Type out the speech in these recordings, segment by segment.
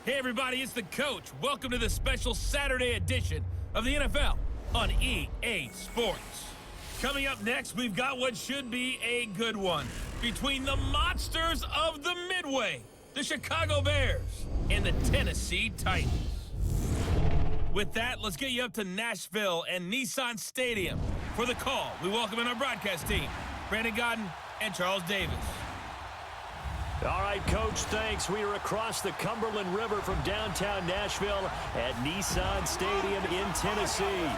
Hey everybody, it's the coach. Welcome to the special Saturday edition of the NFL on EA Sports. Coming up next, we've got what should be a good one between the monsters of the Midway, the Chicago Bears, and the Tennessee Titans. With that, let's get you up to Nashville and Nissan Stadium. For the call, we welcome in our broadcast team, Brandon Godden and Charles Davis. All right, Coach, thanks. We are across the Cumberland River from downtown Nashville at Nissan Stadium in Tennessee.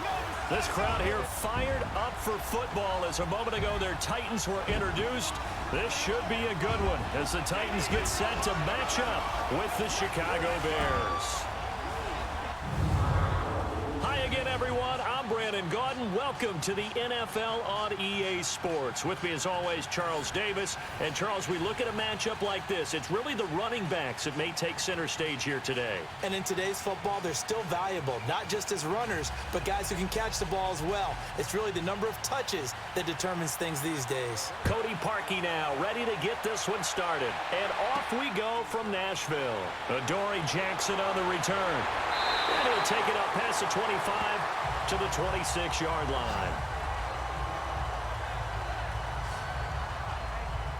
This crowd here fired up for football as a moment ago their Titans were introduced. This should be a good one as the Titans get set to match up with the Chicago Bears. Hi again, everyone. I'm Brandon Godden. Welcome to the NFL on EA Sports. With me, as always, Charles Davis. And, Charles, we look at a matchup like this. It's really the running backs that may take center stage here today. And in today's football, they're still valuable, not just as runners, but guys who can catch the ball as well. It's really the number of touches that determines things these days. Cody Parkey now, ready to get this one started. And off we go from Nashville. Adoree Jackson on the return. And he'll take it up past the 25 to the 26-yard line.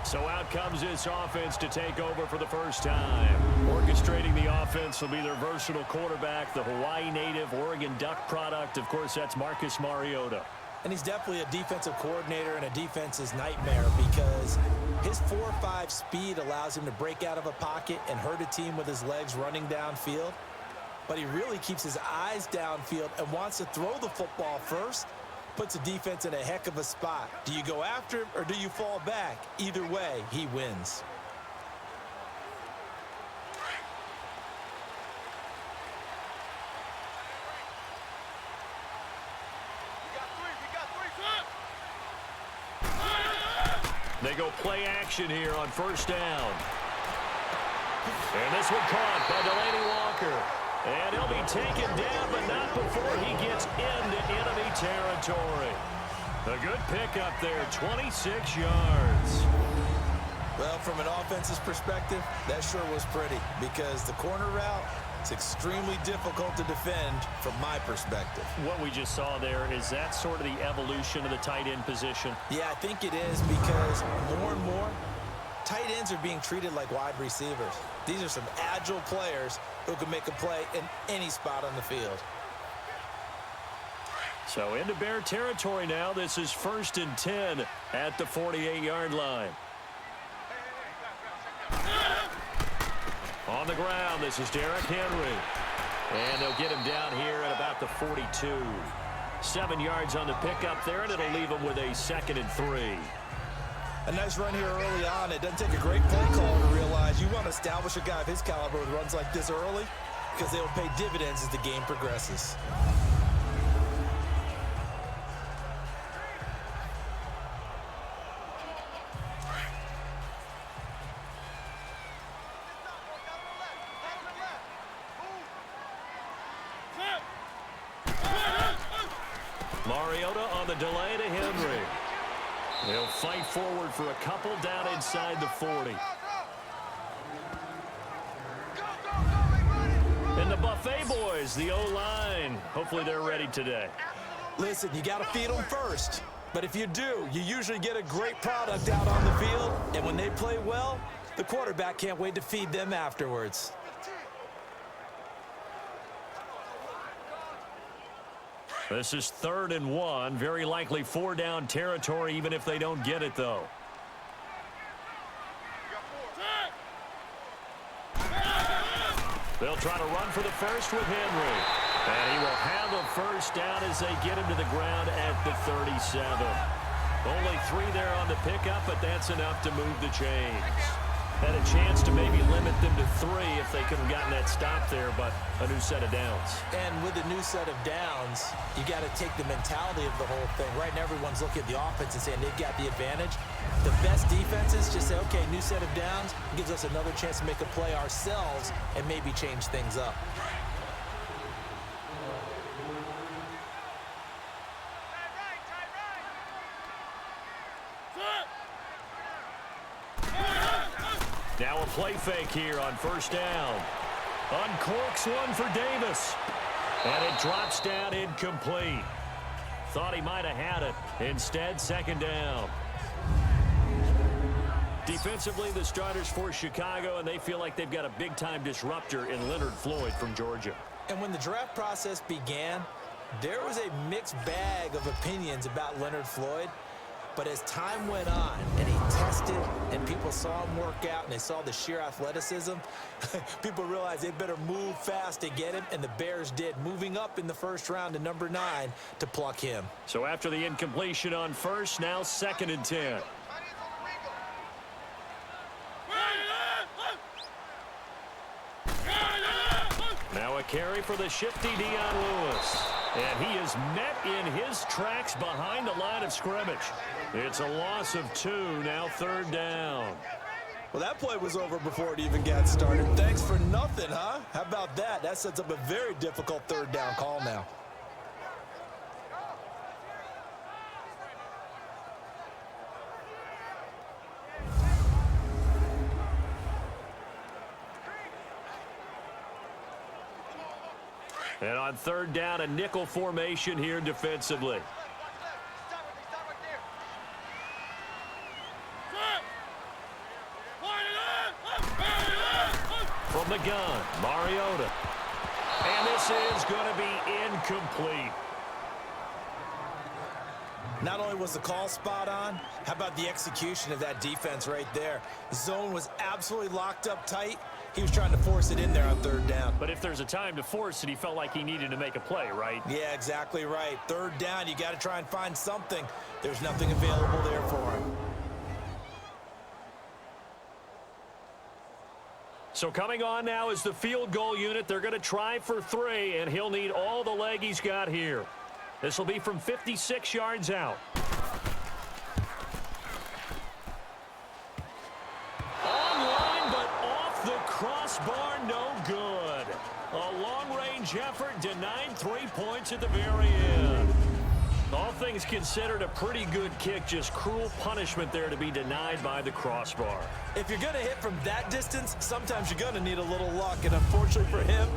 So out comes this offense to take over for the first time. Orchestrating the offense will be their versatile quarterback, the Hawaii native, Oregon Duck product. Of course, that's Marcus Mariota. And he's definitely a defensive coordinator and a defense's nightmare because his 4.5 speed allows him to break out of a pocket and hurt a team with his legs running downfield. But he really keeps his eyes downfield and wants to throw the football first. Puts the defense in a heck of a spot. Do you go after him or do you fall back? Either way, he wins. They go play action here on first down. And this one caught by Delaney Walker. And he'll be taken down, but not before he gets into enemy territory. A good pickup there, 26 yards. Well, from an offense's perspective, that sure was pretty because the corner route is extremely difficult to defend from my perspective. What we just saw there, is that sort of the evolution of the tight end position? Yeah, I think it is because more and more, tight ends are being treated like wide receivers. These are some agile players who can make a play in any spot on the field. So into Bear territory now. This is 1st and 10 at the 48-yard line. On the ground, this is Derrick Henry. And they'll get him down here at about the 42. 7 yards on the pickup there, and it'll leave him with a 2nd and 3. A nice run here early on. It doesn't take a great play call to realize you want to establish a guy of his caliber with runs like this early because they will pay dividends as the game progresses. Mariota on the delay to Henry. He'll fight forward for a couple down inside the 40. And the Buffet boys, the O-line. Hopefully they're ready today. Listen, you got to feed them first. But if you do, you usually get a great product out on the field. And when they play well, the quarterback can't wait to feed them afterwards. This is 3rd and 1. Very likely 4-down territory, even if they don't get it, though. They'll try to run for the first with Henry. And he will have a first down as they get him to the ground at the 37. Only 3 there on the pickup, but that's enough to move the chains. Had a chance to maybe limit them to 3 if they could have gotten that stop there, but a new set of downs. And with a new set of downs, you got to take the mentality of the whole thing. Right now, everyone's looking at the offense and saying they've got the advantage. The best defenses just say, okay, new set of downs gives us another chance to make a play ourselves and maybe change things up. Now a play fake here on first down. Uncorks one for Davis. And it drops down incomplete. Thought he might have had it. Instead, second down. Defensively, the starters for Chicago, and they feel like they've got a big-time disruptor in Leonard Floyd from Georgia. And when the draft process began, there was a mixed bag of opinions about Leonard Floyd. But as time went on and he tested and people saw him work out and they saw the sheer athleticism, people realized they better move fast to get him, and the Bears did, moving up in the first round to number 9 to pluck him. So after the incompletion on first, now 2nd and 10. Now a carry for the shifty Dion Lewis. And he is met in his tracks behind the line of scrimmage. It's a loss of 2, now 3rd down. Well, that play was over before it even got started. Thanks for nothing, huh? How about that? That sets up a very difficult 3rd down call now. And on 3rd down, a nickel formation here defensively. From the gun, Mariota. And this is going to be incomplete. Not only was the call spot on, how about the execution of that defense right there? The zone was absolutely locked up tight. He was trying to force it in there on 3rd down. But if there's a time to force it, he felt like he needed to make a play, right? Yeah, exactly right. 3rd down, you got to try and find something. There's nothing available there for him. So coming on now is the field goal unit. They're going to try for 3, and he'll need all the leg he's got here. This will be from 56 yards out. Online, but off the crossbar, no good. A long-range effort denied 3 points at the very end. All things considered, a pretty good kick, just cruel punishment there to be denied by the crossbar. If you're going to hit from that distance, sometimes you're going to need a little luck, and unfortunately for him,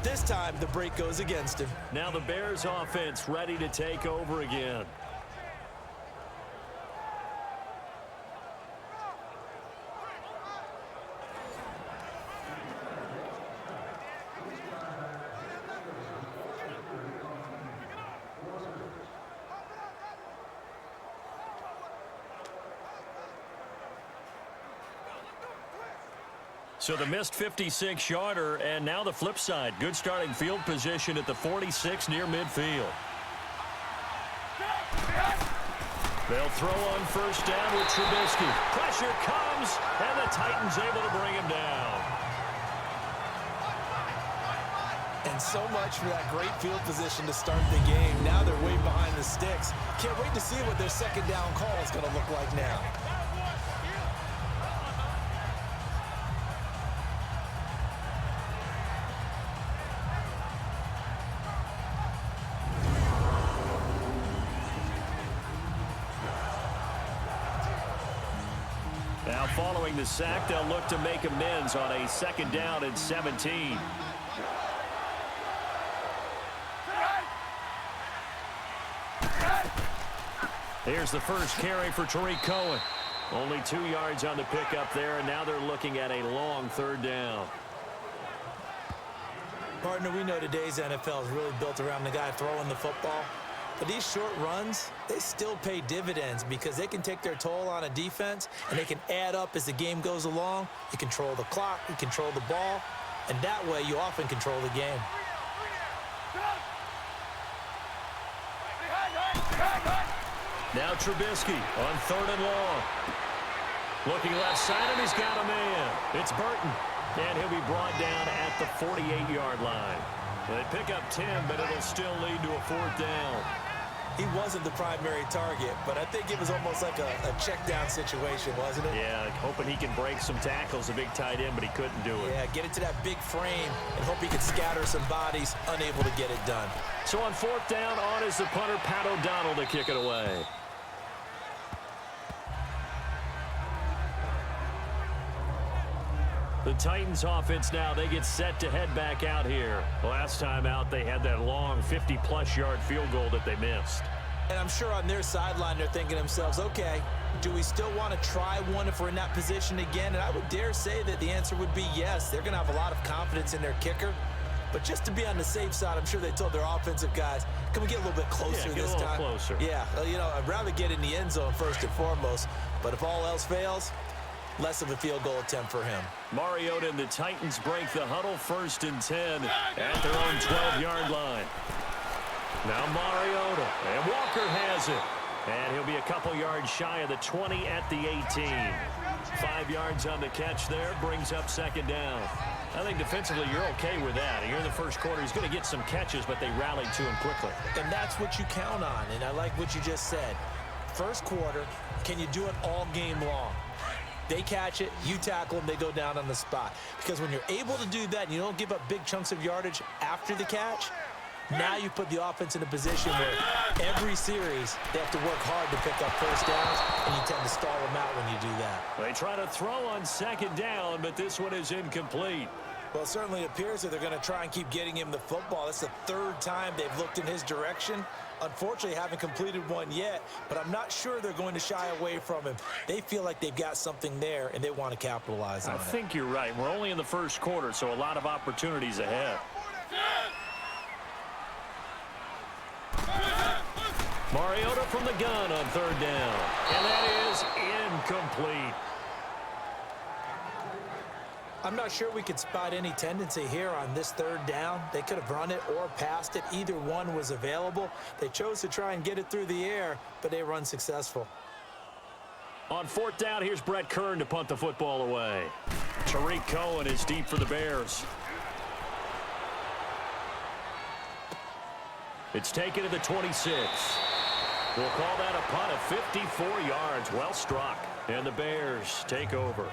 this time the break goes against him. Now the Bears offense ready to take over again. So the missed 56-yarder, and now the flip side. Good starting field position at the 46 near midfield. They'll throw on 1st down with Trubisky. Pressure comes, and the Titans able to bring him down. And so much for that great field position to start the game. Now they're way behind the sticks. Can't wait to see what their 2nd down call is going to look like now. Now following the sack, they'll look to make amends on a 2nd down and 17. Here's the first carry for Tariq Cohen. Only 2 yards on the pickup there, and now they're looking at a long 3rd down. Partner, we know today's NFL is really built around the guy throwing the football. But these short runs, they still pay dividends because they can take their toll on a defense, and they can add up as the game goes along. You control the clock, you control the ball, and that way you often control the game. Now Trubisky on 3rd and long. Looking left side, and he's got a man. It's Burton, and he'll be brought down at the 48-yard line. They pick up 10, but it'll still lead to a 4th down. He wasn't the primary target, but I think it was almost like a check down situation, wasn't it? Yeah, hoping he can break some tackles, a big tight end, but he couldn't do it. Yeah, get it to that big frame and hope he can scatter some bodies, unable to get it done. So on 4th down, on is the punter, Pat O'Donnell, to kick it away. The Titans offense now, they get set to head back out here. Last time out, they had that long 50-plus yard field goal that they missed. And I'm sure on their sideline, they're thinking to themselves, okay, do we still want to try one if we're in that position again? And I would dare say that the answer would be yes. They're going to have a lot of confidence in their kicker. But just to be on the safe side, I'm sure they told their offensive guys, can we get a little bit closer this time? Closer. Yeah, you know, I'd rather get in the end zone first and foremost. But if all else fails, less of a field goal attempt for him. Mariota and the Titans break the huddle 1st and 10 at their own 12-yard line. Now Mariota, and Walker has it. And he'll be a couple yards shy of the 20 at the 18. 5 yards on the catch there, brings up 2nd down. I think defensively you're okay with that. Here in the first quarter, he's going to get some catches, but they rallied to him quickly. And that's what you count on, and I like what you just said. First quarter, can you do it all game long? They catch it, you tackle them, they go down on the spot. Because when you're able to do that and you don't give up big chunks of yardage after the catch, now you put the offense in a position where every series they have to work hard to pick up first downs, and you tend to stall them out when you do that. They try to throw on 2nd down, but this one is incomplete. Well, it certainly appears that they're going to try and keep getting him the football. That's the 3rd time they've looked in his direction. Unfortunately, haven't completed one yet, but I'm not sure they're going to shy away from him. They feel like they've got something there, and they want to capitalize on it. I think you're right. We're only in the first quarter, so a lot of opportunities ahead. Mariota from the gun on 3rd down, and that is incomplete. I'm not sure we could spot any tendency here on this 3rd down. They could have run it or passed it. Either one was available. They chose to try and get it through the air, but they were unsuccessful. On 4th down, here's Brett Kern to punt the football away. Tariq Cohen is deep for the Bears. It's taken to the 26. We'll call that a punt of 54 yards. Well struck. And the Bears take over.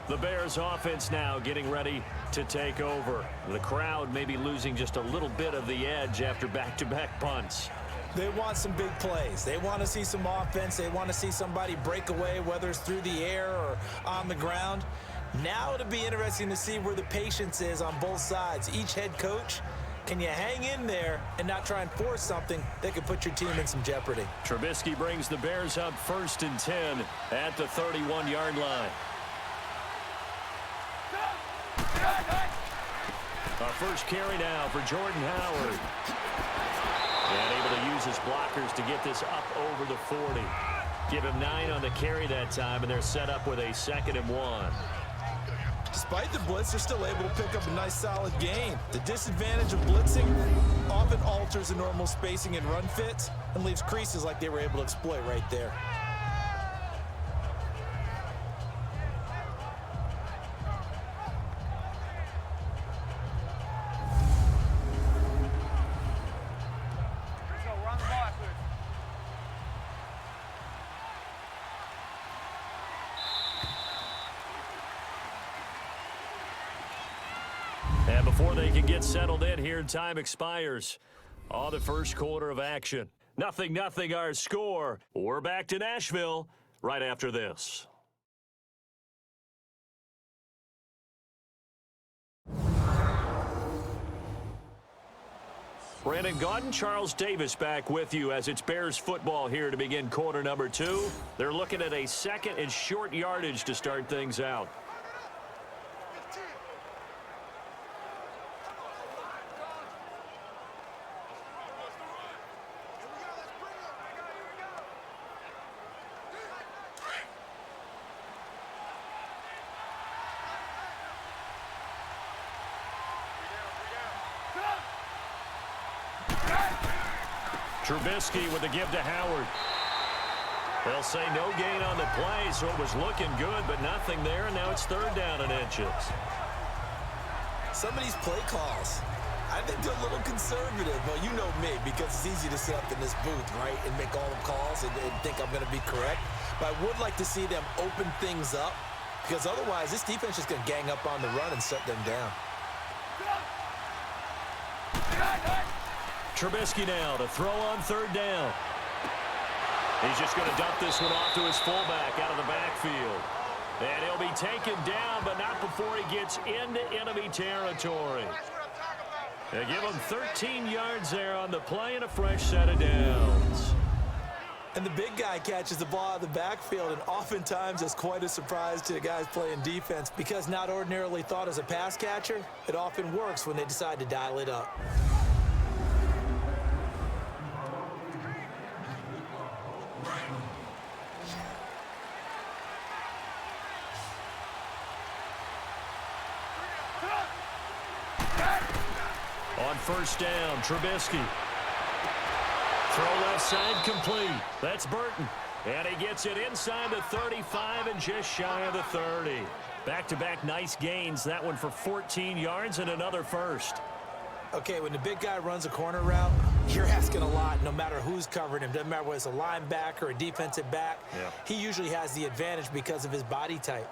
The Bears offense now getting ready to take over. The crowd may be losing just a little bit of the edge after back-to-back punts. They want some big plays. They want to see some offense. They want to see somebody break away, whether it's through the air or on the ground. Now it'll be interesting to see where the patience is on both sides. Each head coach, can you hang in there and not try and force something that could put your team in some jeopardy? Trubisky brings the Bears up 1st and 10 at the 31-yard line. Our first carry now for Jordan Howard. And able to use his blockers to get this up over the 40. Give him 9 on the carry that time, and they're set up with a 2nd and 1. Despite the blitz, they're still able to pick up a nice solid gain. The disadvantage of blitzing often alters the normal spacing and run fits and leaves creases like they were able to exploit right there. And before they can get settled in here, time expires on the first quarter of action. 0-0 our score. We're back to Nashville right after this. Brandon Gaudin, Charles Davis back with you as it's Bears football here to begin quarter number 2. They're looking at a 2nd and short yardage to start things out. Trubisky with the give to Howard. They'll say no gain on the play, so it was looking good, but nothing there, and now it's 3rd down and inches. Some of these play calls, I think they're a little conservative. Well, you know me, because it's easy to sit up in this booth, right, and make all the calls and think I'm going to be correct. But I would like to see them open things up, because otherwise this defense is going to gang up on the run and shut them down. Trubisky now to throw on 3rd down. He's just going to dump this one off to his fullback out of the backfield. And he'll be taken down, but not before he gets into enemy territory. They give him 13 yards there on the play and a fresh set of downs. And the big guy catches the ball out of the backfield, and oftentimes it's quite a surprise to the guys playing defense because not ordinarily thought as a pass catcher, it often works when they decide to dial it up. On first down, Trubisky. Throw left side complete. That's Burton. And he gets it inside the 35 and just shy of the 30. Back-to-back nice gains. That one for 14 yards and another first. Okay, when the big guy runs a corner route, you're asking a lot no matter who's covering him. Doesn't matter whether it's a linebacker or a defensive back. Yeah. He usually has the advantage because of his body type.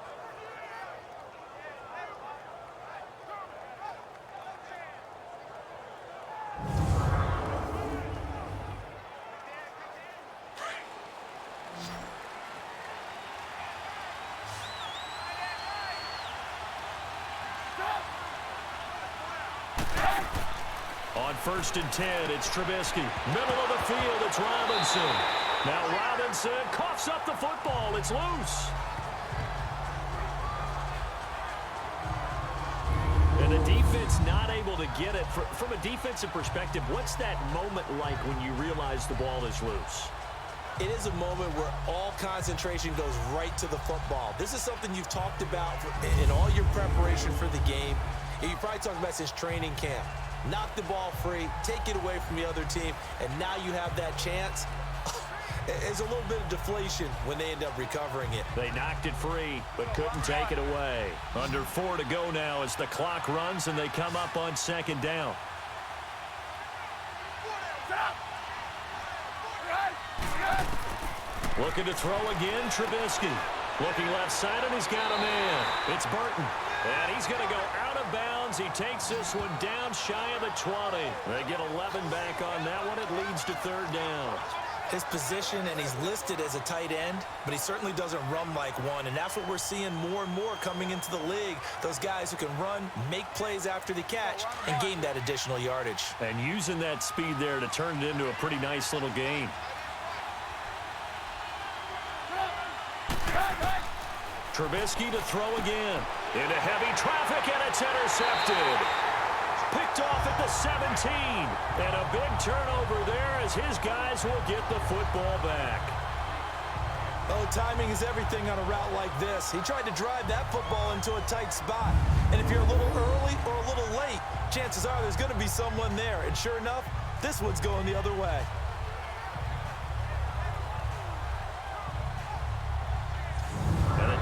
On first and 10, it's Trubisky. Middle of the field, it's Robinson. Now Robinson coughs up the football. It's loose. And the defense not able to get it. From a defensive perspective, what's that moment like when you realize the ball is loose? It is a moment where all concentration goes right to the football. This is something you've talked about in all your preparation for the game. And you probably talked about since training camp. Knock the ball free, take it away from the other team, and now you have that chance. There's a little bit of deflation when they end up recovering it. They knocked it free, but couldn't take it away. Under 4 to go now as the clock runs, and they come up on second down. Looking to throw again, Trubisky. Looking left side, and he's got a man. It's Burton. And he's going to go out of bounds. He takes this one down shy of the 20. They get 11 back on that one. It leads to third down. His position, and he's listed as a tight end, but he certainly doesn't run like one, and that's what we're seeing more and more coming into the league. Those guys who can run, make plays after the catch, and gain that additional yardage. And using that speed there to turn it into a pretty nice little gain. Trubisky to throw again. Into heavy traffic, and it's intercepted. Picked off at the 17. And a big turnover there as his guys will get the football back. Oh, timing is everything on a route like this. He tried to drive that football into a tight spot. And if you're a little early or a little late, chances are there's going to be someone there. And sure enough, this one's going the other way.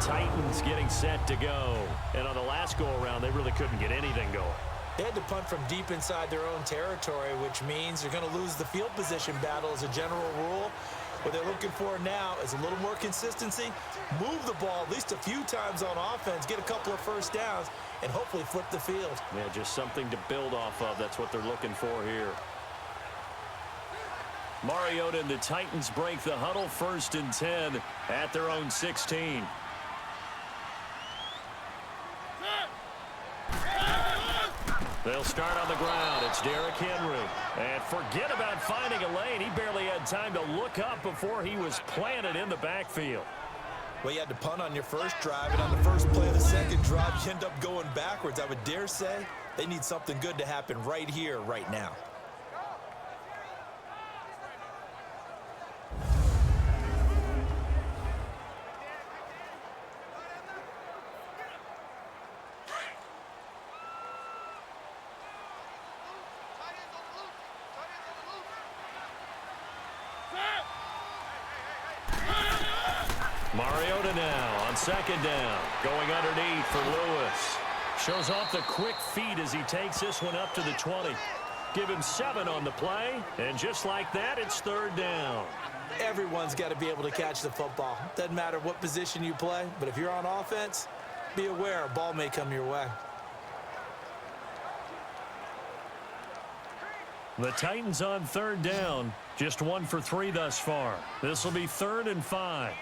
Titans getting set to go. And on the last go-around, they really couldn't get anything going. They had to punt from deep inside their own territory, which means you're going to lose the field position battle as a general rule. What they're looking for now is a little more consistency, move the ball at least a few times on offense, get a couple of first downs, and hopefully flip the field. Yeah, just something to build off of. That's what they're looking for here. Mariota and the Titans break the huddle, first and 10 at their own 16. They'll start on the ground. It's Derrick Henry. And forget about finding a lane. He barely had time to look up before he was planted in the backfield. Well, you had to punt on your first drive, and on the first play of the second drive, you end up going backwards. I would dare say they need something good to happen right here, right now. Mariota now on second down, going underneath for Lewis. Shows off the quick feet as he takes this one up to the 20. Give him 7 on the play, and just like that, it's third down. Everyone's got to be able to catch the football. Doesn't matter what position you play, but if you're on offense, be aware a ball may come your way. The Titans on third down, just 1 for 3 thus far. This will be 3rd and 5.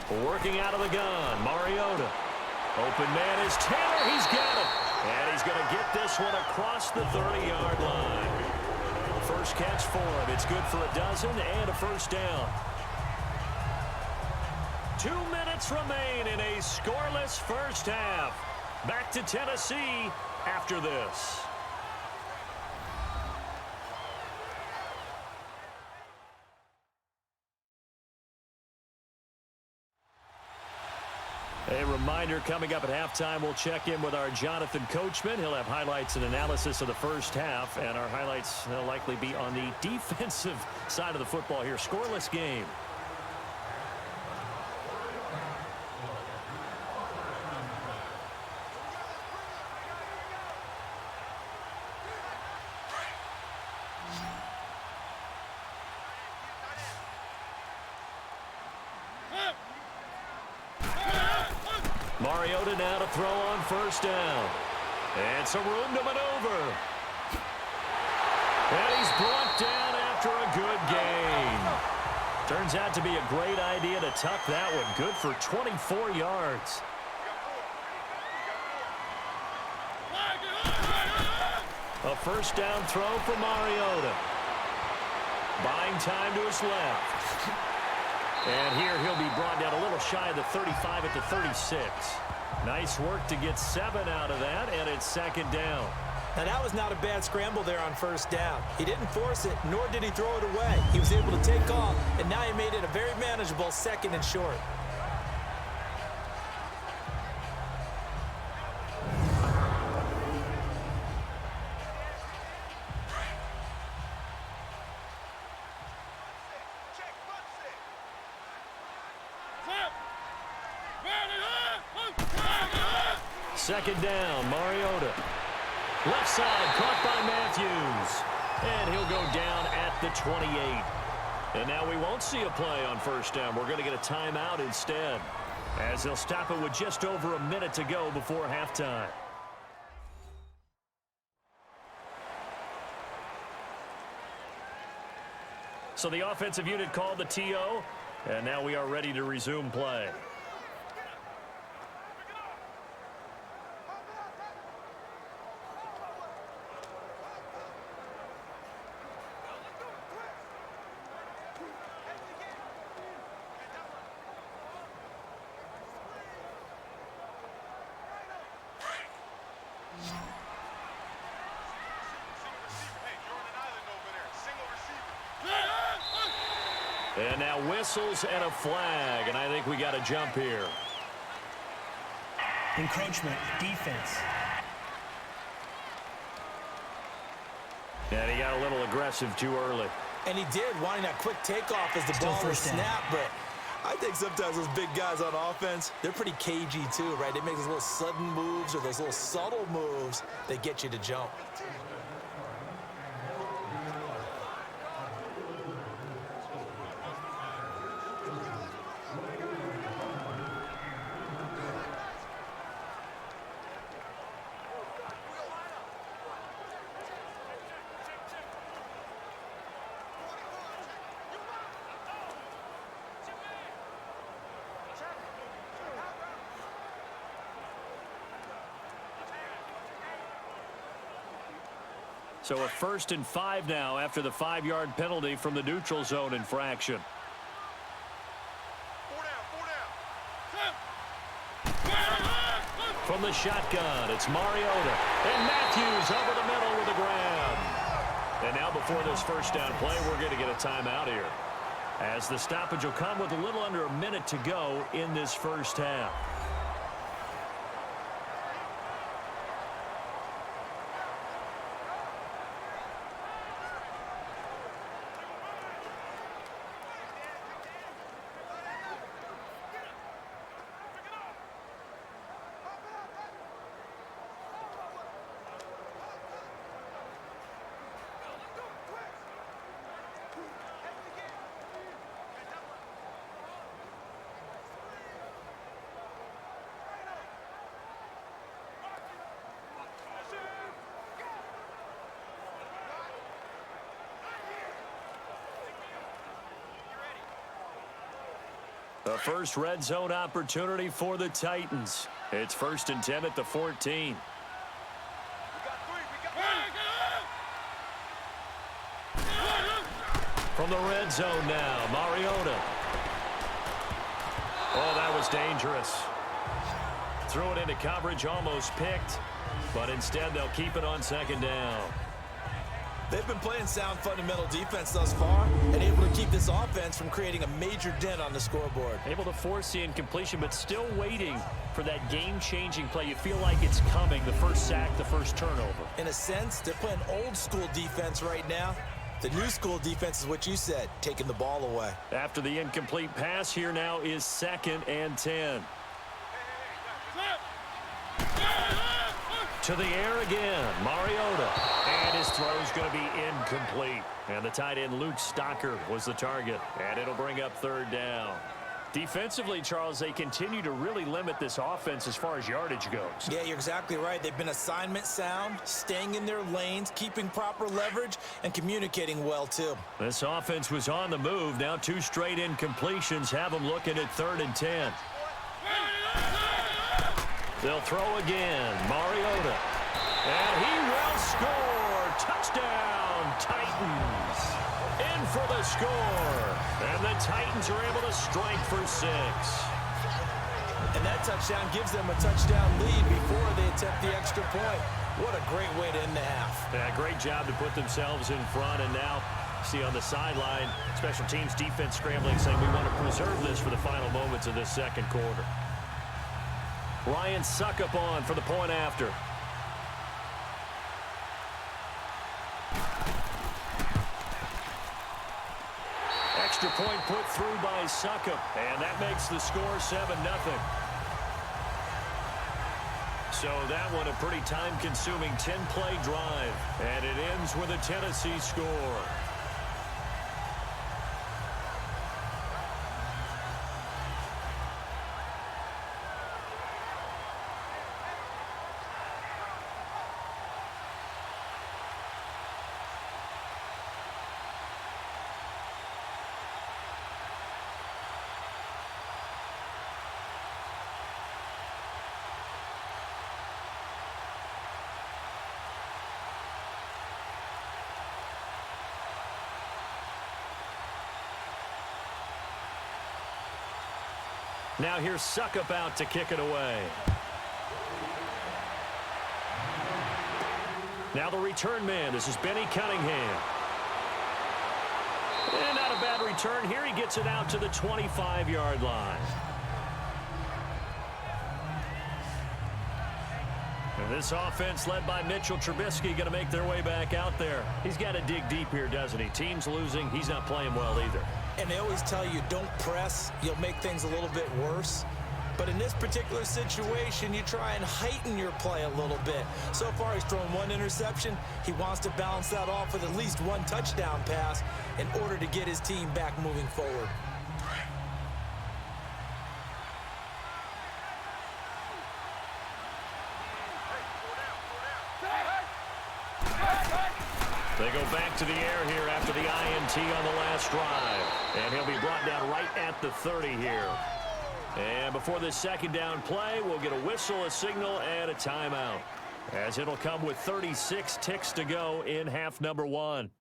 Working out of the gun, Mariota. Open man is Taylor. He's got it. And he's going to get this one across the 30-yard line. First catch for him. It's good for a dozen and a first down. 2 minutes remain in a scoreless first half. Back to Tennessee after this. A reminder, coming up at halftime, we'll check in with our Jonathan Coachman. He'll have highlights and analysis of the first half, and our highlights will likely be on the defensive side of the football here. Scoreless game. Mariota now to throw on first down. And some room to maneuver. And he's brought down after a good gain. Turns out to be a great idea to tuck that one. Good for 24 yards. A first down throw for Mariota. Buying time to his left. And here he'll be brought down a little shy of the 35 at the 36. Nice work to get 7 out of that, and it's second down. Now, that was not a bad scramble there on first down. He didn't force it, nor did he throw it away. He was able to take off, and now he made it a very manageable second and short. Second down, Mariota. Left side, caught by Matthews. And he'll go down at the 28. And now we won't see a play on first down. We're going to get a timeout instead, as they'll stop it with just over a minute to go before halftime. So the offensive unit called the TO, and now we are ready to resume play. And now whistles and a flag, and I think we got a jump here. Encroachment, defense. And he got a little aggressive too early. And he did, wanting that quick takeoff as the ball was snapped. But I think sometimes those big guys on offense, they're pretty cagey too, right? They make those little sudden moves or those little subtle moves that get you to jump. So a 1st and 5 now after the 5-yard penalty from the neutral zone infraction. From the shotgun, it's Mariota. And Matthews over the middle with the grab. And now before this first down play, we're going to get a timeout here, as the stoppage will come with a little under a minute to go in this first half. The first red zone opportunity for the Titans. It's 1st and 10 at the 14. From the red zone now, Mariota. Oh, that was dangerous. Threw it into coverage, almost picked, but instead they'll keep it on 2nd down. They've been playing sound fundamental defense thus far and able to keep this offense from creating a major dent on the scoreboard. Able to force the incompletion, but still waiting for that game-changing play. You feel like it's coming, the first sack, the first turnover. In a sense, they're playing old-school defense right now. The new school defense is what you said, taking the ball away. After the incomplete pass, here now is 2nd and 10. To the air again, Mariota. And his throw is going to be incomplete. And the tight end, Luke Stocker, was the target. And it'll bring up 3rd down. Defensively, Charles, they continue to really limit this offense as far as yardage goes. Yeah, you're exactly right. They've been assignment sound, staying in their lanes, keeping proper leverage, and communicating well, too. This offense was on the move. Now 2 straight incompletions have them looking at 3rd and 10. They'll throw again. Mariota. And he will score. Touchdown, Titans. In for the score. And the Titans are able to strike for 6. And that touchdown gives them a touchdown lead before they attempt the extra point. What a great way to end the half. Yeah, great job to put themselves in front. And now, see on the sideline, special teams defense scrambling, saying we want to preserve this for the final moments of this 2nd quarter. Ryan Ssukka on for the point after. Extra point put through by Ssukka, and that makes the score 7-0. So that one a pretty time-consuming 10-play drive, and it ends with a Tennessee score. Now here's Ssukka out to kick it away. Now the return man. This is Benny Cunningham. And not a bad return here. He gets it out to the 25-yard line. And this offense led by Mitchell Trubisky going to make their way back out there. He's got to dig deep here, doesn't he? Team's losing. He's not playing well either. And they always tell you, don't press. You'll make things a little bit worse. But in this particular situation, you try and heighten your play a little bit. So far, he's thrown 1 interception. He wants to balance that off with at least 1 touchdown pass in order to get his team back moving forward. They go back to the air here after the INT on the last drive. And he'll be brought down right at the 30 here. And before this 2nd down play, we'll get a whistle, a signal, and a timeout, as it'll come with 36 ticks to go in half number 1.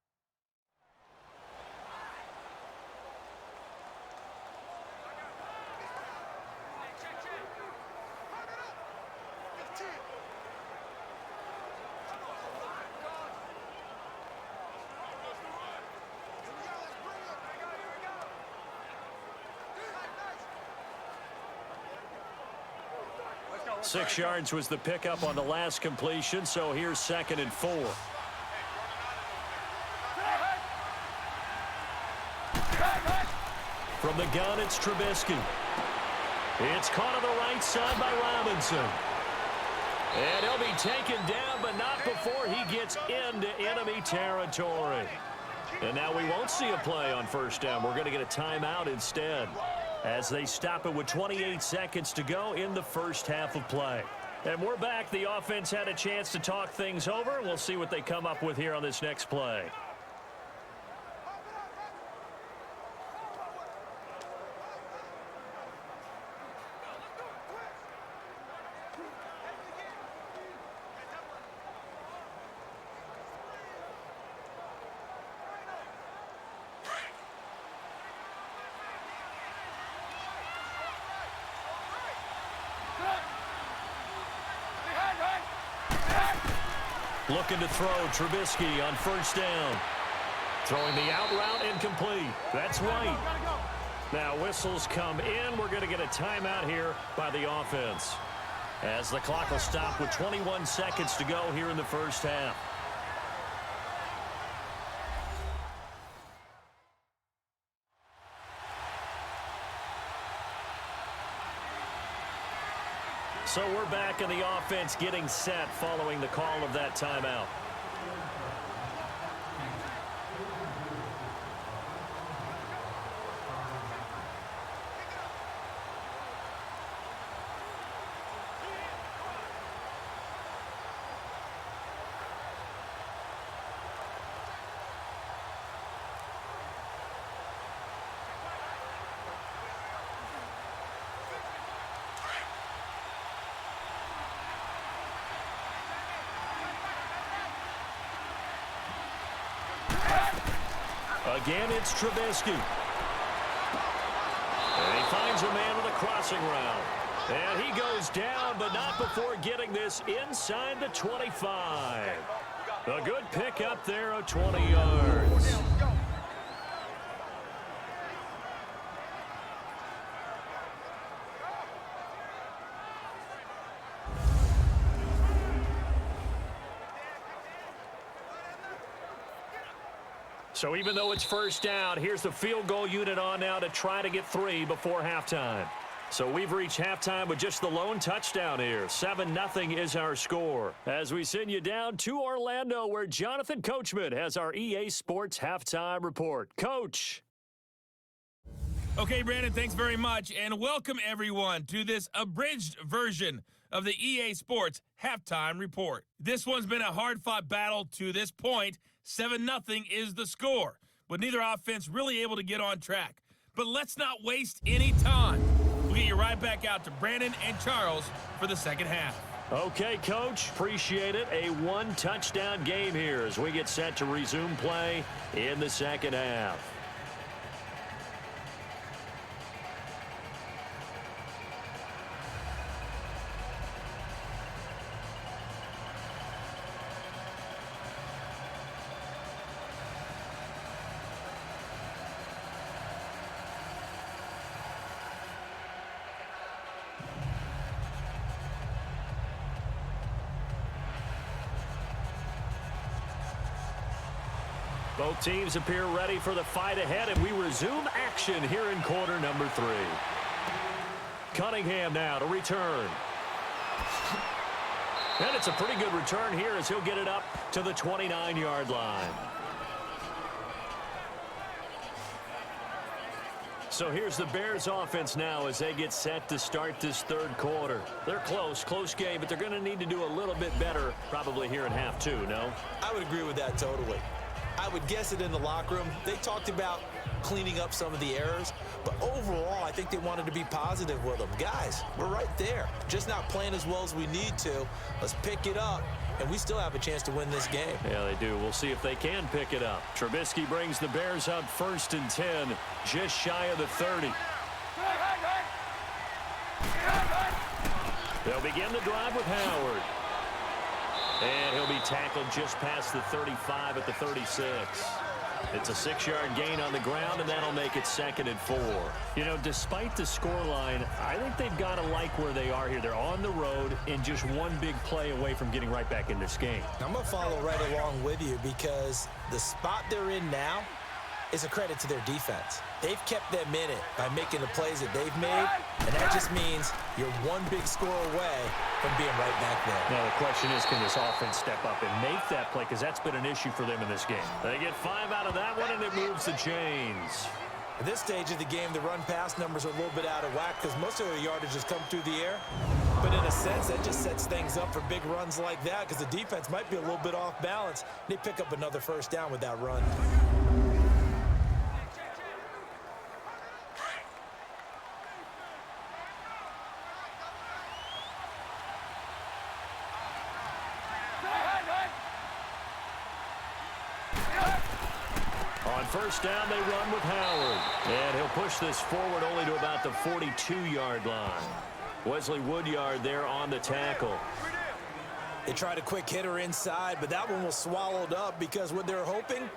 Six yards was the pickup on the last completion, so here's 2nd and 4. From the gun, it's Trubisky. It's caught on the right side by Robinson. And he'll be taken down, but not before he gets into enemy territory. And now we won't see a play on 1st down. We're going to get a timeout instead, as they stop it with 28 seconds to go in the first half of play. And we're back. The offense had a chance to talk things over. We'll see what they come up with here on this next play. Looking to throw, Trubisky on first down. Throwing the out route incomplete. That's right. Now whistles come in. We're going to get a timeout here by the offense, as the clock will stop with 21 seconds to go here in the first half. So we're back in the offense getting set following the call of that timeout. Again, it's Trubisky. And he finds a man with a crossing route. And he goes down, but not before getting this inside the 25. A good pick up there of 20 yards. So even though it's first down, here's the field goal unit on now to try to get 3 before halftime. So we've reached halftime with just the lone touchdown here. 7-0 is our score. As we send you down to Orlando, where Jonathan Coachman has our EA Sports halftime report. Coach. Okay, Brandon, thanks very much, and welcome everyone to this abridged version of the EA Sports halftime report. This one's been a hard-fought battle to this point. 7-0 is the score, with neither offense really able to get on track. But let's not waste any time. We'll get you right back out to Brandon and Charles for the second half. Okay, Coach, appreciate it. A one-touchdown game here as we get set to resume play in the second half. Both teams appear ready for the fight ahead, and we resume action here in quarter number 3. Cunningham now to return. And it's a pretty good return here as he'll get it up to the 29-yard line. So here's the Bears offense now as they get set to start this third quarter. They're close game, but they're going to need to do a little bit better probably here in half 2, no? I would agree with that totally. I would guess it in the locker room. They talked about cleaning up some of the errors, but overall, I think they wanted to be positive with them. Guys, we're right there. Just not playing as well as we need to. Let's pick it up, and we still have a chance to win this game. Yeah, they do. We'll see if they can pick it up. Trubisky brings the Bears up 1st and 10, just shy of the 30. They'll begin the drive with Howard. And he'll be tackled just past the 35 at the 36. It's a 6-yard gain on the ground, and that'll make it 2nd and 4. You know, despite the scoreline, I think they've got to like where they are here. They're on the road and just one big play away from getting right back in this game. I'm going to follow right along with you because the spot they're in now is a credit to their defense. They've kept them in it by making the plays that they've made, and that just means you're one big score away from being right back there. Now, the question is, can this offense step up and make that play? Because that's been an issue for them in this game. They get 5 out of that one, and it moves the chains. At this stage of the game, the run-pass numbers are a little bit out of whack because most of their yardage has come through the air. But in a sense, that just sets things up for big runs like that because the defense might be a little bit off balance. They pick up another first down with that run. First down, they run with Howard. And he'll push this forward only to about the 42-yard line. Wesley Woodyard there on the tackle. They tried a quick hitter inside, but that one was swallowed up because what they're hoping,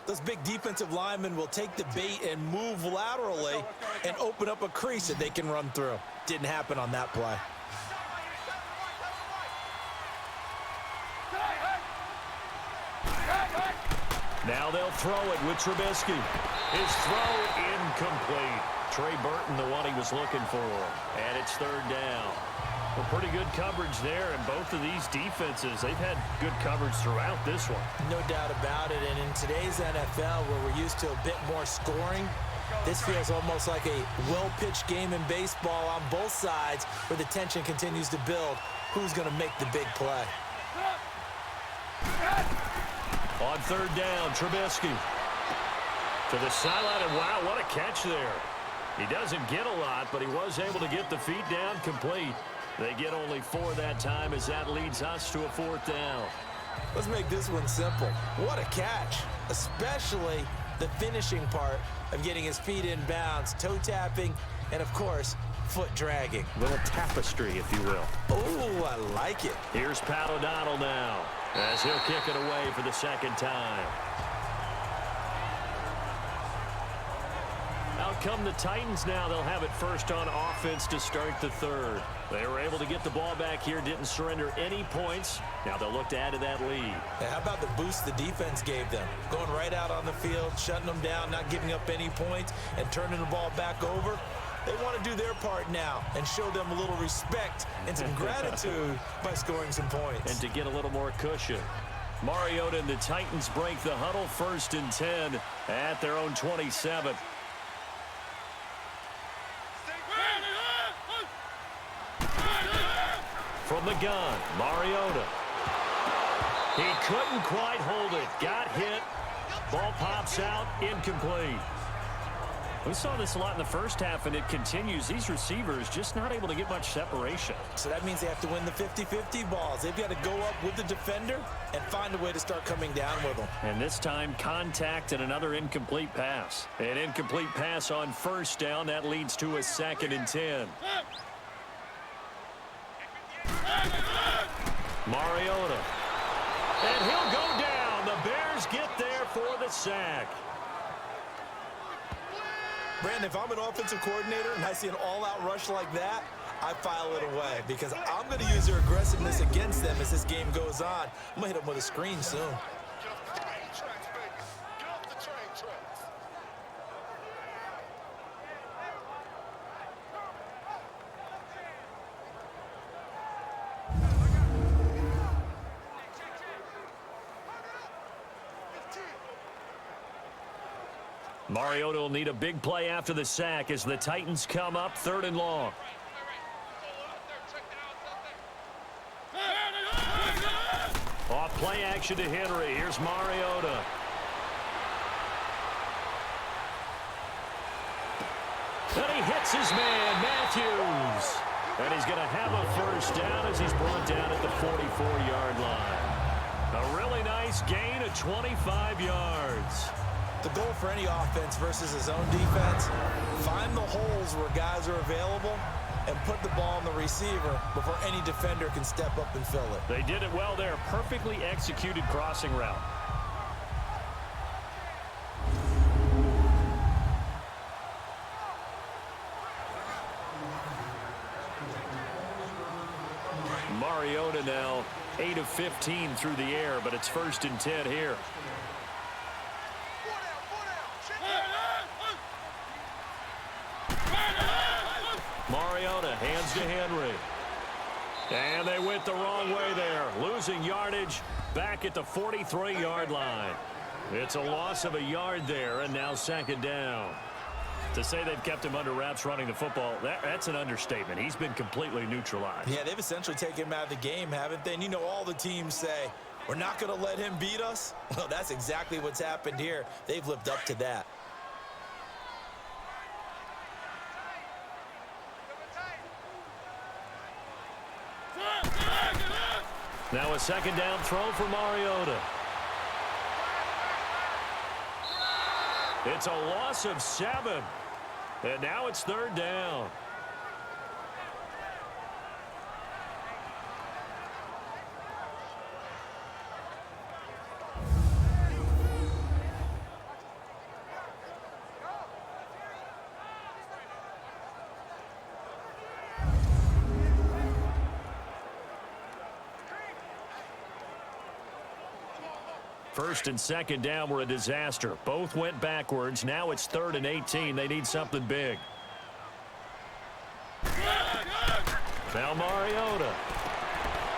those big defensive linemen will take the bait and move laterally and open up a crease that they can run through. Didn't happen on that play. Now they'll throw it with Trubisky. His throw incomplete. Trey Burton, the one he was looking for. And it's third down. Well, pretty good coverage there, and both of these defenses, they've had good coverage throughout this one. No doubt about it, and in today's NFL, where we're used to a bit more scoring, this feels almost like a well-pitched game in baseball on both sides, where the tension continues to build. Who's going to make the big play? On third down, Trubisky to the sideline, and wow, what a catch there. He doesn't get a lot, but he was able to get the feet down complete. They get only 4 that time as that leads us to a 4th down. Let's make this one simple. What a catch, especially the finishing part of getting his feet in bounds, toe tapping, and of course, foot dragging. Little tapestry, if you will. Oh, I like it. Here's Pat O'Donnell now, as he'll kick it away for the second time. Out come the Titans now. They'll have it first on offense to start the third. They were able to get the ball back here, didn't surrender any points. Now they'll look to add to that lead. Hey, how about the boost the defense gave them? Going right out on the field, shutting them down, not giving up any points, and turning the ball back over. They want to do their part now and show them a little respect and some gratitude by scoring some points. And to get a little more cushion. Mariota and the Titans break the huddle, 1st and 10 at their own 27. From the gun, Mariota. He couldn't quite hold it. Got hit. Ball pops out. Incomplete. We saw this a lot in the first half, and it continues. These receivers just not able to get much separation. So that means they have to win the 50-50 balls. They've got to go up with the defender and find a way to start coming down with them. And this time, contact and another incomplete pass. An incomplete pass on 1st down. That leads to a 2nd and 10. Mariota. And he'll go down. The Bears get there for the sack. Brandon, if I'm an offensive coordinator and I see an all-out rush like that, I file it away because I'm going to use their aggressiveness against them as this game goes on. I'm going to hit them with a screen soon. Mariota will need a big play after the sack as the Titans come up 3rd and long. Off play action to Henry. Here's Mariota. And he hits his man, Matthews. And he's going to have a 1st down as he's brought down at the 44-yard line. A really nice gain of 25 yards. The goal for any offense versus his own defense, find the holes where guys are available and put the ball on the receiver before any defender can step up and fill it. They did it well there. Perfectly executed crossing route. Mariota now 8 of 15 through the air, but it's 1st and 10 here. Mariota hands to Henry. And they went the wrong way there. Losing yardage back at the 43-yard line. It's a loss of a yard there, and now 2nd down. To say they've kept him under wraps running the football, that's an understatement. He's been completely neutralized. Yeah, they've essentially taken him out of the game, haven't they? And you know all the teams say, we're not going to let him beat us. Well, that's exactly what's happened here. They've lived up to that. Now a 2nd down throw for Mariota. It's a loss of 7. And now it's 3rd down. First and second down were a disaster. Both went backwards. Now it's 3rd and 18. They need something big. Now Mariota.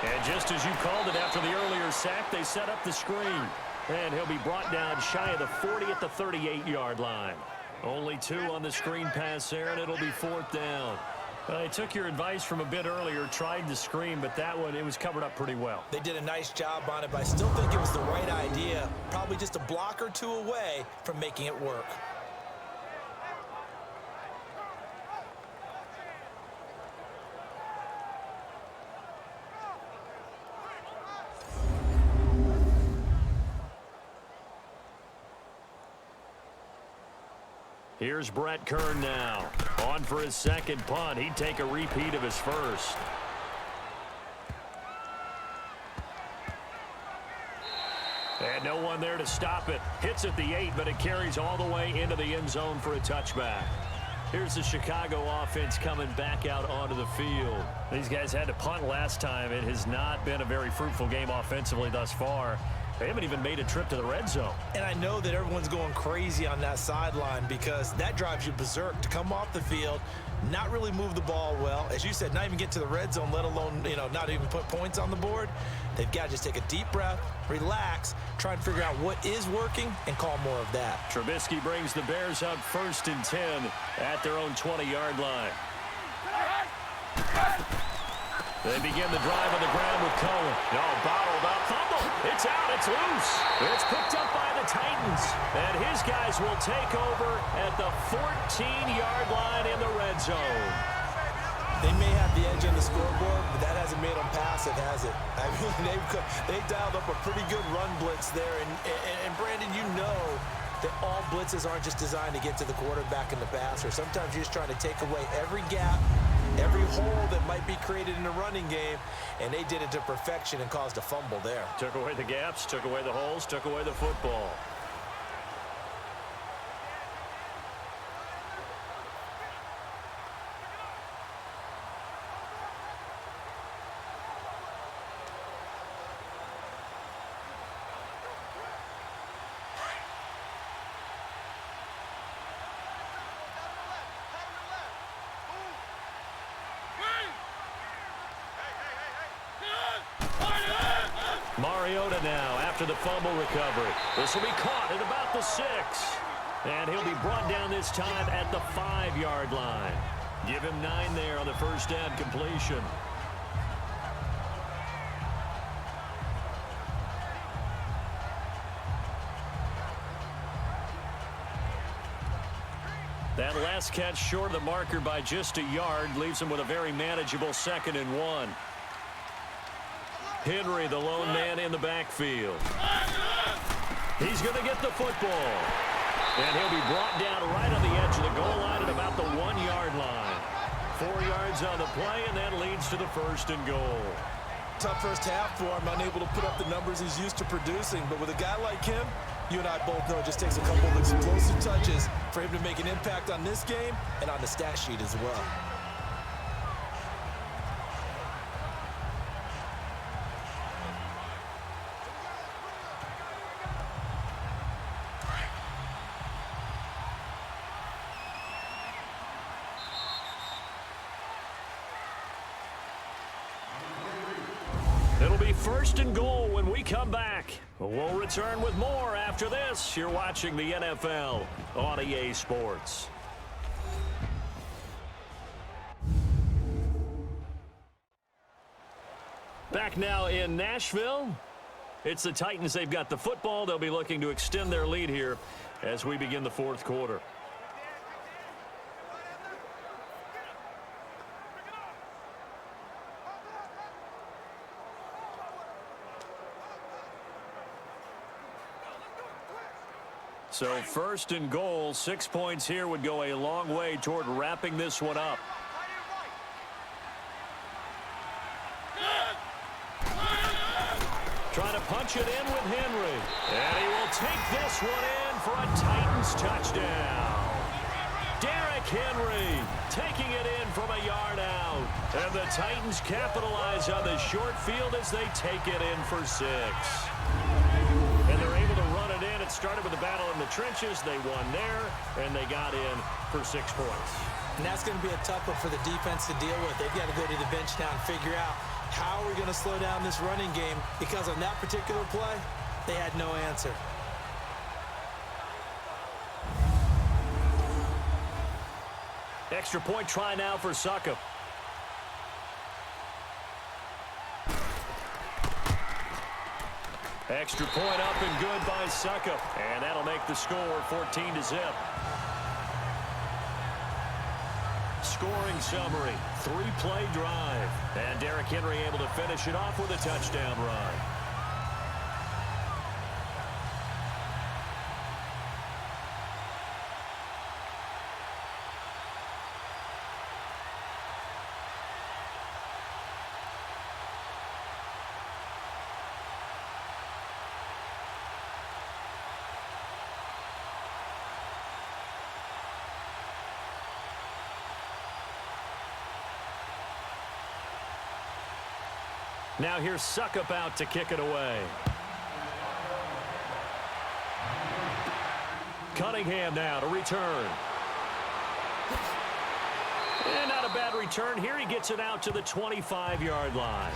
And just as you called it after the earlier sack, they set up the screen. And he'll be brought down shy of the 40 at the 38-yard line. Only 2 on the screen pass there, and it'll be 4th down. I took your advice from a bit earlier, tried to screen, but that one, it was covered up pretty well. They did a nice job on it, but I still think it was the right idea. Probably just a block or 2 away from making it work. Here's Brett Kern now. On for his second punt. He'd take a repeat of his first. And no one there to stop it. Hits at the 8, but it carries all the way into the end zone for a touchback. Here's the Chicago offense coming back out onto the field. These guys had to punt last time. It has not been a very fruitful game offensively thus far. They haven't even made a trip to the red zone. And I know that everyone's going crazy on that sideline because that drives you berserk to come off the field, not really move the ball well. As you said, not even get to the red zone, let alone, not even put points on the board. They've got to just take a deep breath, relax, try and figure out what is working, and call more of that. Trubisky brings the Bears up 1st and 10 at their own 20-yard line. They begin the drive on the ground with Cohen. No, bottled up. Fumble. It's out. It's loose. It's picked up by the Titans. And his guys will take over at the 14-yard line in the red zone. They may have the edge on the scoreboard, but that hasn't made them passive, has it? I mean, they dialed up a pretty good run blitz there. And Brandon, you know that all blitzes aren't just designed to get to the quarterback in the passer. Sometimes you're just trying to take away every gap, every hole that might be created in a running game, and they did it to perfection and caused a fumble there. Took away the gaps, took away the holes, took away the football. Mariota now after the fumble recovery. This will be caught at about the 6. And he'll be brought down this time at the 5-yard line. Give him 9 there on the first down completion. That last catch short of the marker by just a yard leaves him with a very manageable 2nd and 1. Henry, the lone man in the backfield. He's going to get the football. And he'll be brought down right on the edge of the goal line at about the 1-yard line. 4 yards on the play, and that leads to the 1st and goal. Tough first half for him, unable to put up the numbers he's used to producing. But with a guy like him, you and I both know it just takes a couple of explosive touches for him to make an impact on this game and on the stat sheet as well. It'll be 1st and goal when we come back. We'll return with more after this. You're watching the NFL on EA Sports. Back now in Nashville. It's the Titans. They've got the football. They'll be looking to extend their lead here as we begin the 4th quarter. So 1st and goal, 6 points here would go a long way toward wrapping this one up. Trying to punch it in with Henry. And he will take this one in for a Titans touchdown. Derrick Henry taking it in from a yard out. And the Titans capitalize on the short field as they take it in for 6. And they're able started with a battle in the trenches. They won there, and they got in for 6 points. And that's going to be a tough one for the defense to deal with. They've got to go to the bench now and figure out how are we going to slow down this running game, because on that particular play, they had no answer. Extra point try now for Ssılka. Extra point up and good by Ssılka. And that'll make the score 14-0. Scoring summary, 3-play drive. And Derrick Henry able to finish it off with a touchdown run. Now here's Ssılka out to kick it away. Cunningham now to return. And not a bad return here. He gets it out to the 25-yard line.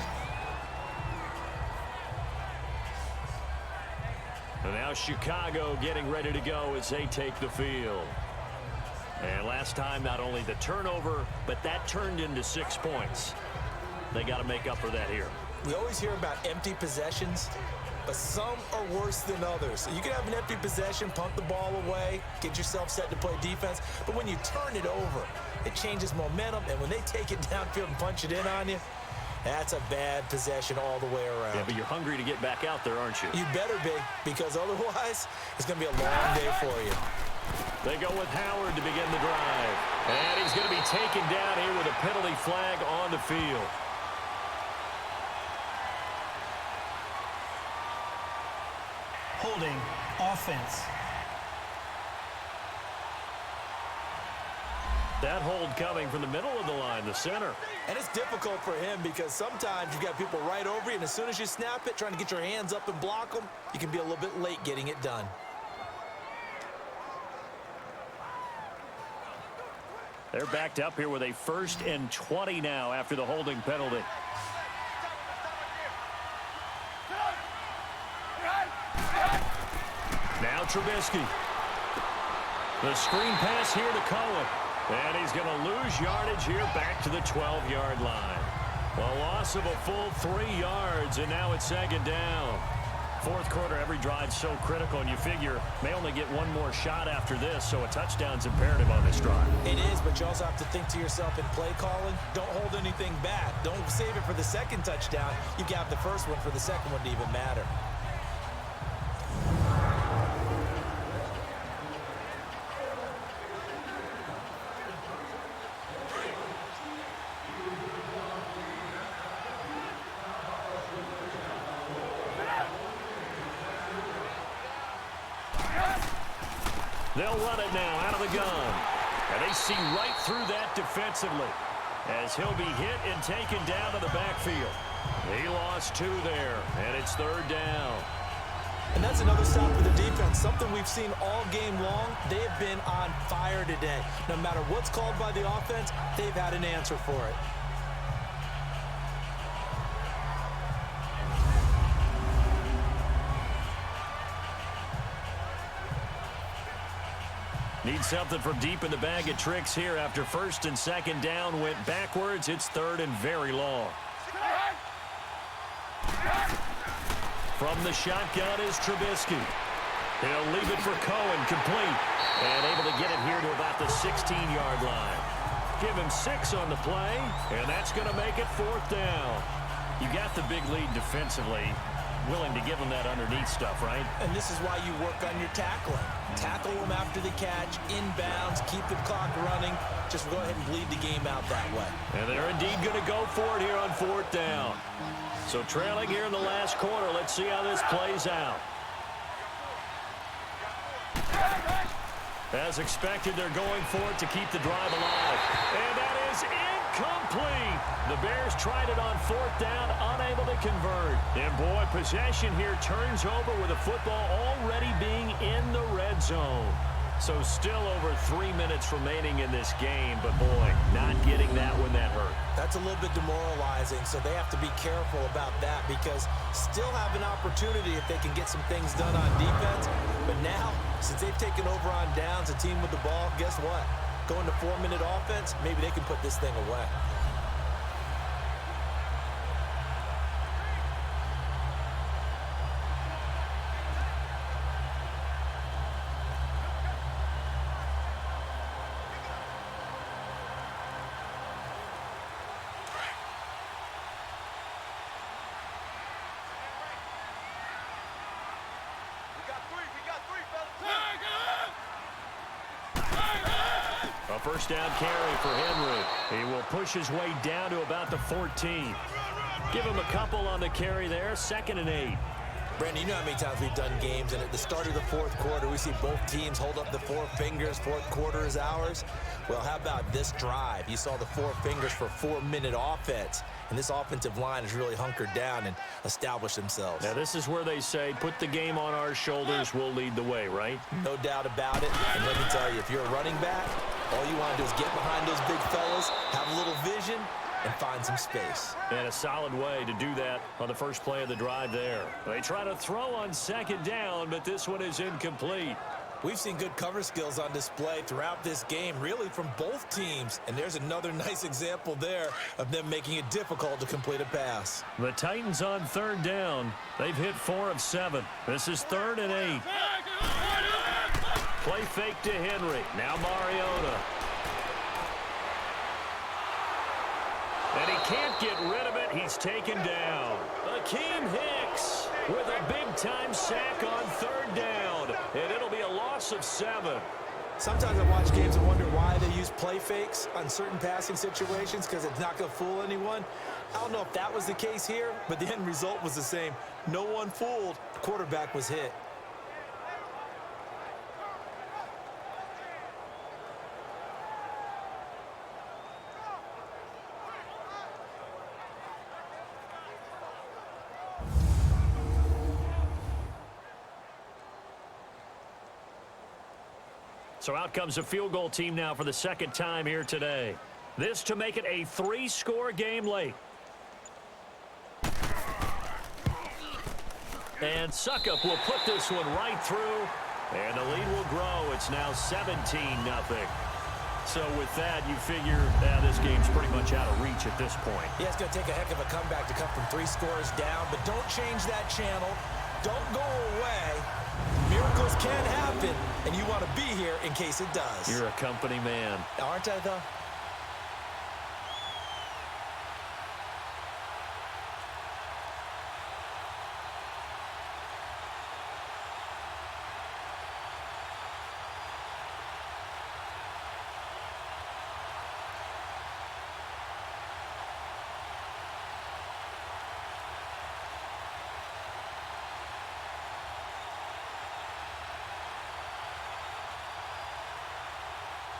And now Chicago getting ready to go as they take the field. And last time, not only the turnover, but that turned into 6 points. They got to make up for that here. We always hear about empty possessions, but some are worse than others. So you can have an empty possession, punt the ball away, get yourself set to play defense, but when you turn it over, it changes momentum, and when they take it downfield and punch it in on you, that's a bad possession all the way around. Yeah, but you're hungry to get back out there, aren't you? You better be, because otherwise, it's going to be a long day for you. They go with Howard to begin the drive. And he's going to be taken down here with a penalty flag on the field. Holding offense. That hold coming from the middle of the line, the center. And it's difficult for him because sometimes you've got people right over you, and as soon as you snap it, trying to get your hands up and block them, you can be a little bit late getting it done. They're backed up here with a 1st and 20 now after the holding penalty. Now Trubisky. The screen pass here to Cohen. And he's going to lose yardage here back to the 12-yard line. A loss of a full 3 yards, and now it's 2nd down. 4th quarter, every drive's so critical, and you figure may only get one more shot after this, so a touchdown's imperative on this drive. It is, but you also have to think to yourself in play calling, don't hold anything back. Don't save it for the 2nd touchdown. You can have the 1st one for the 2nd one to even matter. They'll run it now out of the gun. And they see right through that defensively as he'll be hit and taken down to the backfield. He lost 2 there, and it's 3rd down. And that's another stop for the defense, something we've seen all game long. They have been on fire today. No matter what's called by the offense, they've had an answer for it. Need something from deep in the bag of tricks here after 1st and 2nd down went backwards. It's 3rd and very long. From the shotgun is Trubisky. He'll leave it for Cohen, complete. And able to get it here to about the 16-yard line. Give him 6 on the play, and that's going to make it 4th down. You got the big lead defensively. Willing to give them that underneath stuff, right? And this is why you work on your tackling. Tackle them after the catch, inbounds, keep the clock running. Just go ahead and bleed the game out that way. And they're indeed going to go for it here on 4th down. So trailing here in the last quarter, let's see how this plays out. As expected, they're going for it to keep the drive alive. And that is incomplete. The Bears tried it on 4th down, unable to convert. And boy, possession here turns over with the football already being in the red zone. So still over 3 minutes remaining in this game, but boy, not getting that when that hurt. That's a little bit demoralizing, so they have to be careful about that because still have an opportunity if they can get some things done on defense. But now, since they've taken over on downs, a team with the ball, guess what? Going to 4-minute offense, maybe they can put this thing away. A first down carry for Henry. He will push his way down to about the 14. Give him a couple on the carry there. 2nd and 8. Brandon, you know how many times we've done games, and at the start of the 4th quarter, we see both teams hold up the 4 fingers. 4th quarter is ours. Well, how about this drive? You saw the 4 fingers for 4-minute offense, and this offensive line has really hunkered down and established themselves. Now, this is where they say, put the game on our shoulders, we'll lead the way, right? No doubt about it. And let me tell you, if you're a running back, all you want to do is get behind those big fellas, have a little vision, and find some space. And a solid way to do that on the first play of the drive there. They try to throw on 2nd down, but this one is incomplete. We've seen good cover skills on display throughout this game, really from both teams. And there's another nice example there of them making it difficult to complete a pass. The Titans on 3rd down. They've hit 4 of 7. This is 3rd and 8. Play fake to Henry. Now Mariota. And he can't get rid of it. He's taken down. Akeem Hicks with a big-time sack on 3rd down. And it'll be a loss of 7. Sometimes I watch games and wonder why they use play fakes on certain passing situations because it's not going to fool anyone. I don't know if that was the case here, but the end result was the same. No one fooled. The quarterback was hit. So out comes a field goal team now for the 2nd time here today. This to make it a 3-score game late. And Suckup will put this one right through, and the lead will grow. It's now 17-0. So with that, you figure this game's pretty much out of reach at this point. Yeah, it's going to take a heck of a comeback to come from 3 scores down, but don't change that channel. Don't go away. Miracles can happen, and you want to be here in case it does. You're a company man. Aren't I, though?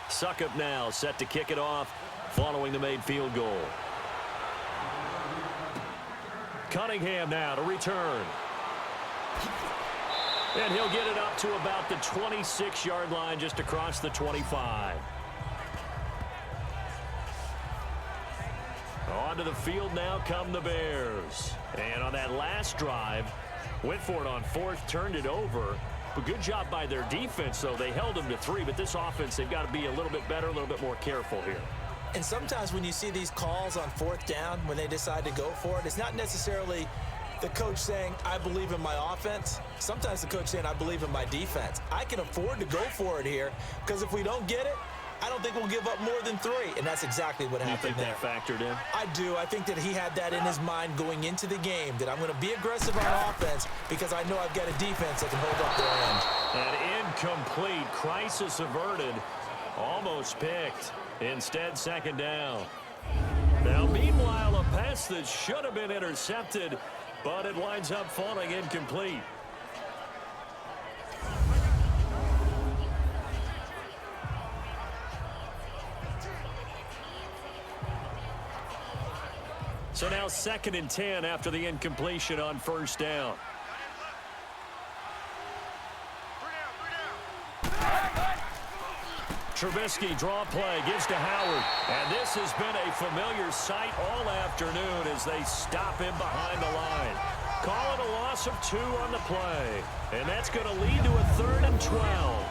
Suckup now set to kick it off following the made field goal. Cunningham now to return. And he'll get it up to about the 26-yard line just across the 25. Onto the field now come the Bears. And on that last drive, went for it on 4th, turned it over. But good job by their defense, though. They held them to 3, but this offense, they've got to be a little bit better, a little bit more careful here. And sometimes when you see these calls on 4th down, when they decide to go for it, it's not necessarily the coach saying, I believe in my offense. Sometimes the coach saying, I believe in my defense. I can afford to go for it here, because if we don't get it, I don't think we'll give up more than 3, and that's exactly what happened there. You think that factored in? I do. I think that he had that in his mind going into the game, that I'm going to be aggressive on offense because I know I've got a defense that can hold up their end. An incomplete, crisis averted, almost picked. Instead, 2nd down. Now, meanwhile, a pass that should have been intercepted, but it winds up falling incomplete. So now 2nd and 10 after the incompletion on first down. Trubisky draw play, gives to Howard. And this has been a familiar sight all afternoon as they stop him behind the line. Call it a loss of 2 on the play. And that's going to lead to a 3rd and 12.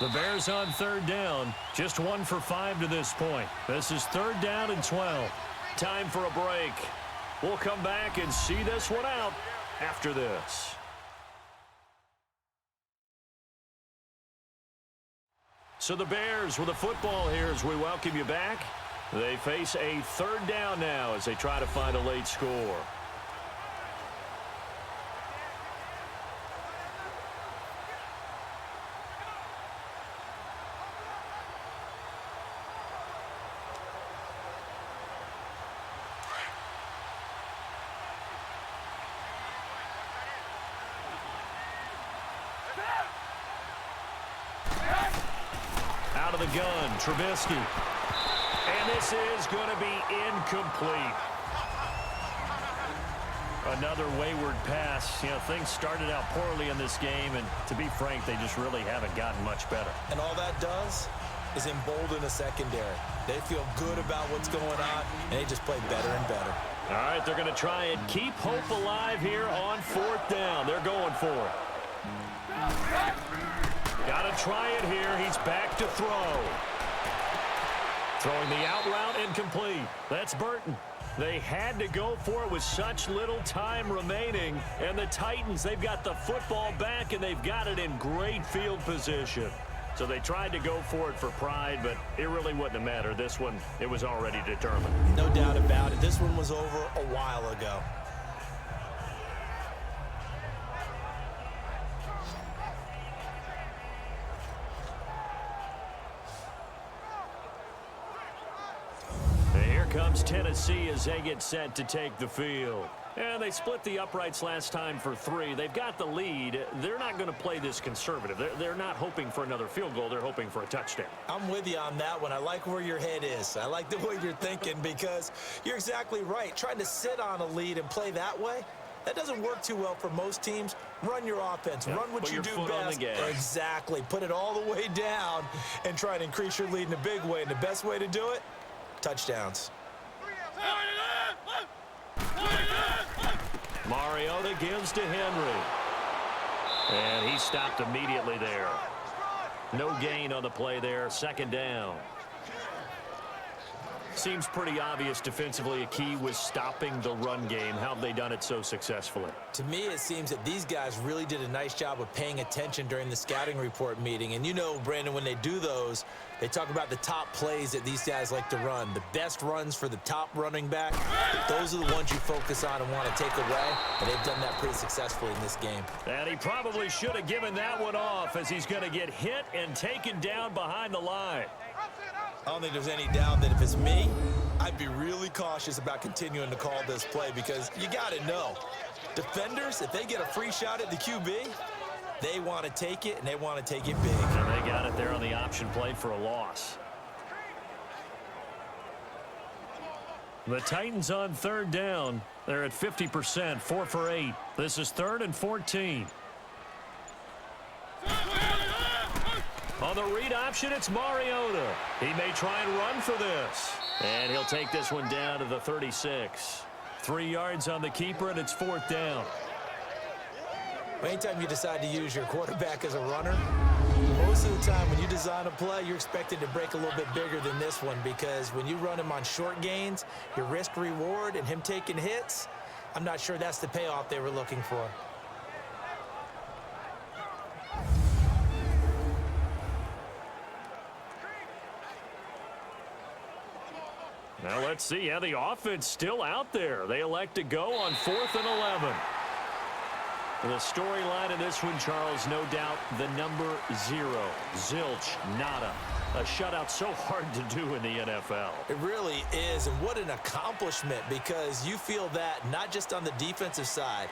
The Bears on 3rd down, just 1 for 5 to this point. This is 3rd down and 12. Time for a break. We'll come back and see this one out after this. So the Bears with the football here as we welcome you back. They face a 3rd down now as they try to find a late score. Out of the gun, Trubisky. And this is going to be incomplete. Another wayward pass. You know, things started out poorly in this game, and to be frank, they just really haven't gotten much better. And all that does is embolden the secondary. They feel good about what's going on, and they just play better and better. All right, they're going to try and keep hope alive here on 4th down. They're going for it. Got to try it here. He's back to throw. Throwing the out route incomplete. That's Burton. They had to go for it with such little time remaining. And the Titans, they've got the football back, and they've got it in great field position. So they tried to go for it for pride, but it really wouldn't have mattered. This one, it was already determined. No doubt about it. This one was over a while ago. Comes Tennessee as they get set to take the field. And they split the uprights last time for 3. They've got the lead. They're not going to play this conservative. They're not hoping for another field goal. They're hoping for a touchdown. I'm with you on that one. I like where your head is. I like the way you're thinking because you're exactly right. Trying to sit on a lead and play that way, that doesn't work too well for most teams. Run your offense. Run what you do best. Exactly. Put it all the way down and try to increase your lead in a big way. And the best way to do it, touchdowns. Mariota gives to Henry. And he stopped immediately there. No gain on the play there. 2nd down. Seems pretty obvious defensively a key was stopping the run game. How have they done it so successfully? To me, it seems that these guys really did a nice job of paying attention during the scouting report meeting. And you know, Brandon, when they do those, they talk about the top plays that these guys like to run. The best runs for the top running back, those are the ones you focus on and want to take away. And they've done that pretty successfully in this game. And he probably should have given that one off as he's going to get hit and taken down behind the line. I don't think there's any doubt that if it's me, I'd be really cautious about continuing to call this play because you got to know, defenders, if they get a free shot at the QB, they want to take it, and they want to take it big. And they got it there on the option play for a loss. The Titans on 3rd down. They're at 50%, 4 for 8. This is 3rd and 14. On the read option, it's Mariota. He may try and run for this. And he'll take this one down to the 36. 3 yards on the keeper, and it's 4th down. Anytime you decide to use your quarterback as a runner, most of the time when you design a play, you're expected to break a little bit bigger than this one because when you run him on short gains, your risk-reward and him taking hits, I'm not sure that's the payoff they were looking for. Now let's see how the offense still out there. They elect to go on 4th and 11. The storyline in this one, Charles, no doubt the number 0. Zilch, nada. A shutout so hard to do in the NFL. It really is, and what an accomplishment, because you feel that not just on the defensive side,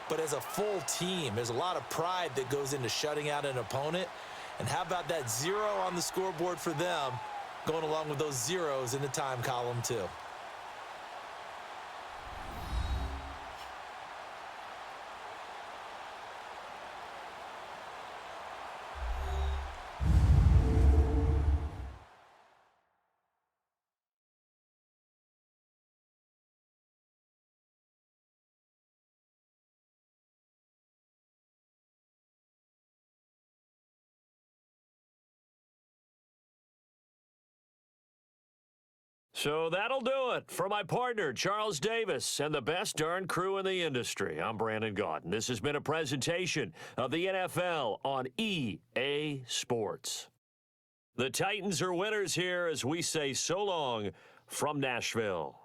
but as a full team. There's a lot of pride that goes into shutting out an opponent. And how about that 0 on the scoreboard for them, going along with those zeros in the time column too. So that'll do it for my partner, Charles Davis, and the best darn crew in the industry. I'm Brandon Gaudin. This has been a presentation of the NFL on EA Sports. The Titans are winners here as we say so long from Nashville.